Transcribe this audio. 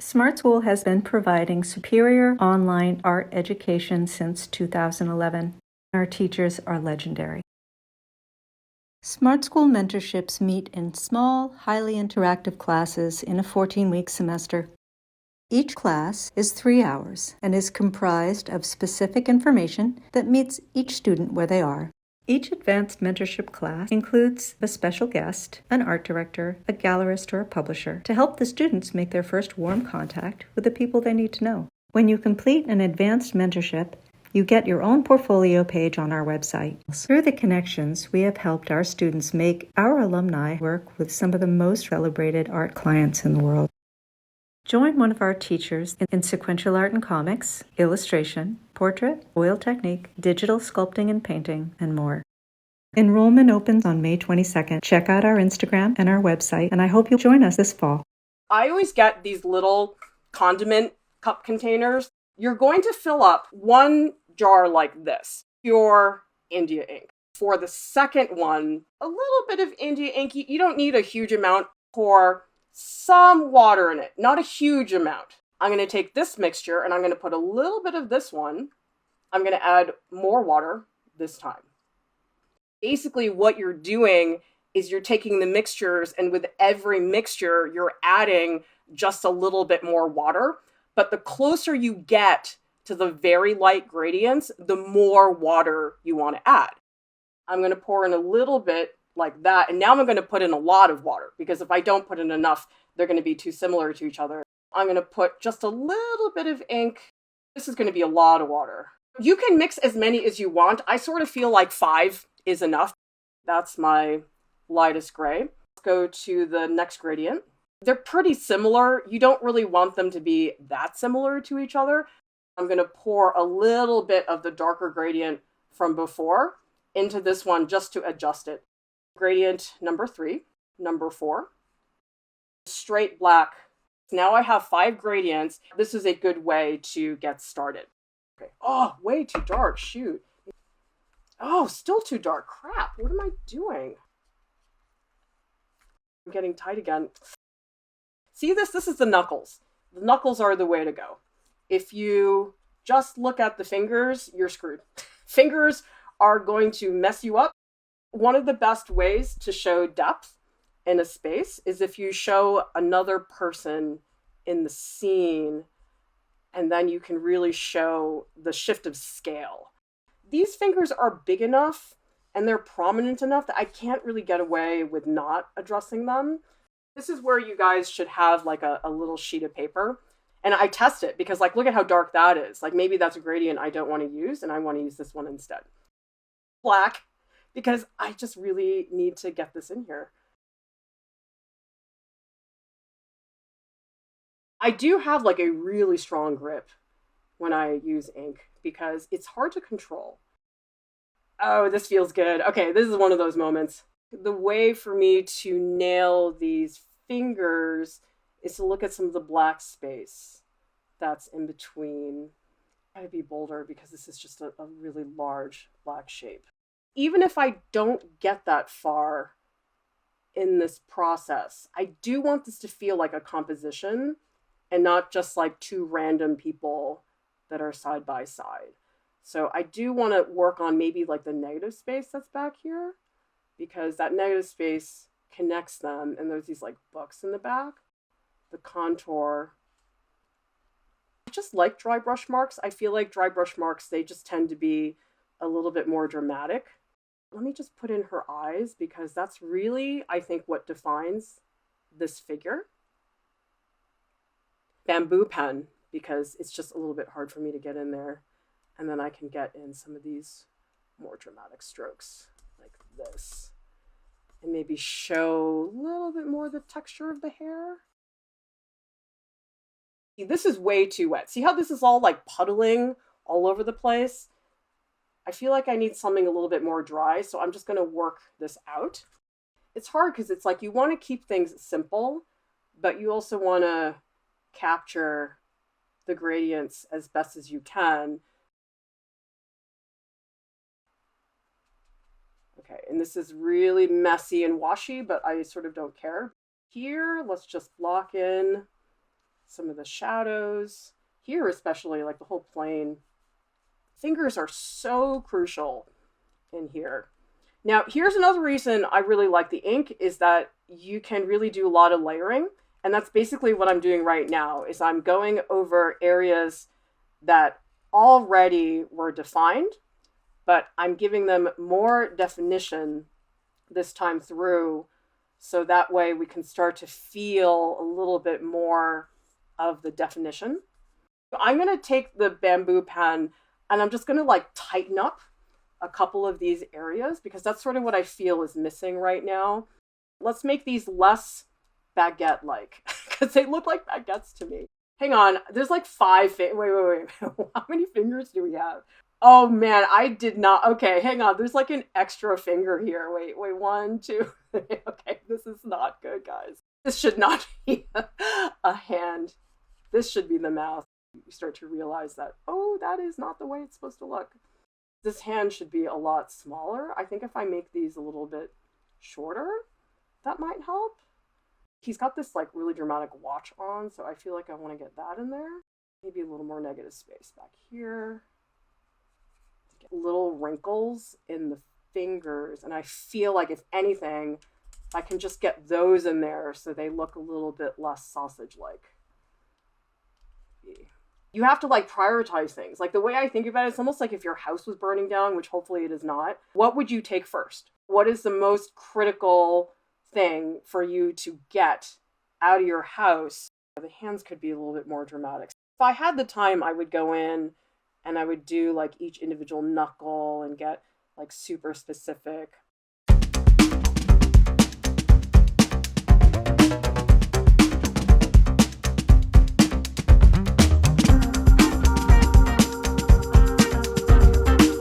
Smart School has been providing superior online art education since 2011. Our teachers are legendary. Smart School mentorships meet in small, highly interactive classes in a 14-week semester. Each class is 3 hours and is comprised of specific information that meets each student where they are. Each advanced mentorship class includes a special guest, an art director, a gallerist, or a publisher to help the students make their first warm contact with the people they need to know. When you complete an advanced mentorship, you get your own portfolio page on our website. Through the connections, we have helped our students make our alumni work with some of the most celebrated art clients in the world. Join one of our teachers in sequential art and comics, illustration, portrait, oil technique, digital sculpting and painting, and more. Enrollment opens on May 22nd. Check out our Instagram and our website, and I hope you'll join us this fall. I always get these little condiment cup containers. You're going to fill up one jar like this, pure India ink. For the second one, a little bit of India ink. You don't need a huge amount. Pour some water in it, not a huge amount. I'm going to take this mixture and I'm going to put a little bit of this one. I'm going to add more water this time. Basically, what you're doing is you're taking the mixtures, and with every mixture, you're adding just a little bit more water. But the closer you get to the very light gradients, the more water you want to add. I'm going to pour in a little bit like that. And now I'm going to put in a lot of water, because if I don't put in enough, they're going to be too similar to each other. I'm going to put just a little bit of ink. This is going to be a lot of water. You can mix as many as you want. I sort of feel like 5 is enough. That's my lightest gray. Let's go to the next gradient. They're pretty similar. You don't really want them to be that similar to each other. I'm going to pour a little bit of the darker gradient from before into this one just to adjust it. Gradient number 3, number 4, straight black. Now I have 5 gradients. This is a good way to get started. Okay. Oh, way too dark, shoot. Oh, still too dark, crap. What am I doing? I'm getting tight again. See this? This is the knuckles. The knuckles are the way to go. If you just look at the fingers, you're screwed. Fingers are going to mess you up. One of the best ways to show depth in a space is if you show another person in the scene, and then you can really show the shift of scale. These fingers are big enough and they're prominent enough that I can't really get away with not addressing them. This is where you guys should have like a little sheet of paper. And I test it because, like, look at how dark that is. Like, maybe that's a gradient I don't want to use and I want to use this one instead. Black, because I just really need to get this in here. I do have like a really strong grip when I use ink because it's hard to control. Oh, this feels good. Okay, this is one of those moments. The way for me to nail these fingers is to look at some of the black space that's in between. I gotta be bolder because this is just a really large black shape. Even if I don't get that far in this process, I do want this to feel like a composition and not just like 2 random people that are side by side. So I do want to work on maybe like the negative space that's back here, because that negative space connects them, and there's these like books in the back. The contour. I just like dry brush marks. I feel like dry brush marks, they just tend to be a little bit more dramatic. Let me just put in her eyes, because that's really, I think, what defines this figure. Bamboo pen, because it's just a little bit hard for me to get in there. And then I can get in some of these more dramatic strokes like this. And maybe show a little bit more the texture of the hair. See, this is way too wet. See how this is all like puddling all over the place? I feel like I need something a little bit more dry, so I'm just going to work this out. It's hard because it's like you want to keep things simple, but you also want to capture the gradients as best as you can. Okay, and this is really messy and washy, but I sort of don't care. Here, let's just block in some of the shadows. Here especially, like the whole plane. Fingers are so crucial in here. Now, here's another reason I really like the ink is that you can really do a lot of layering. And that's basically what I'm doing right now is I'm going over areas that already were defined, but I'm giving them more definition this time through. So that way we can start to feel a little bit more of the definition. I'm going to take the bamboo pen and I'm just going to like tighten up a couple of these areas because that's sort of what I feel is missing right now. Let's make these less baguette-like because they look like baguettes to me. Hang on, there's like 5 wait. How many fingers do we have? Oh man, I did not. Okay, hang on. There's like an extra finger here. Wait, 1, 2. Okay, this is not good, guys. This should not be a hand. This should be the mouth. You start to realize that, oh, that is not the way it's supposed to look. This hand should be a lot smaller. I think if I make these a little bit shorter, that might help. He's got this like really dramatic watch on, so I feel like I want to get that in there. Maybe a little more negative space back here. Get little wrinkles in the fingers, and I feel like if anything, I can just get those in there so they look a little bit less sausage-like. You have to like prioritize things. Like the way I think about it, it's almost like if your house was burning down, which hopefully it is not, what would you take first? What is the most critical thing for you to get out of your house? The hands could be a little bit more dramatic. If I had the time, I would go in and I would do like each individual knuckle and get like super specific.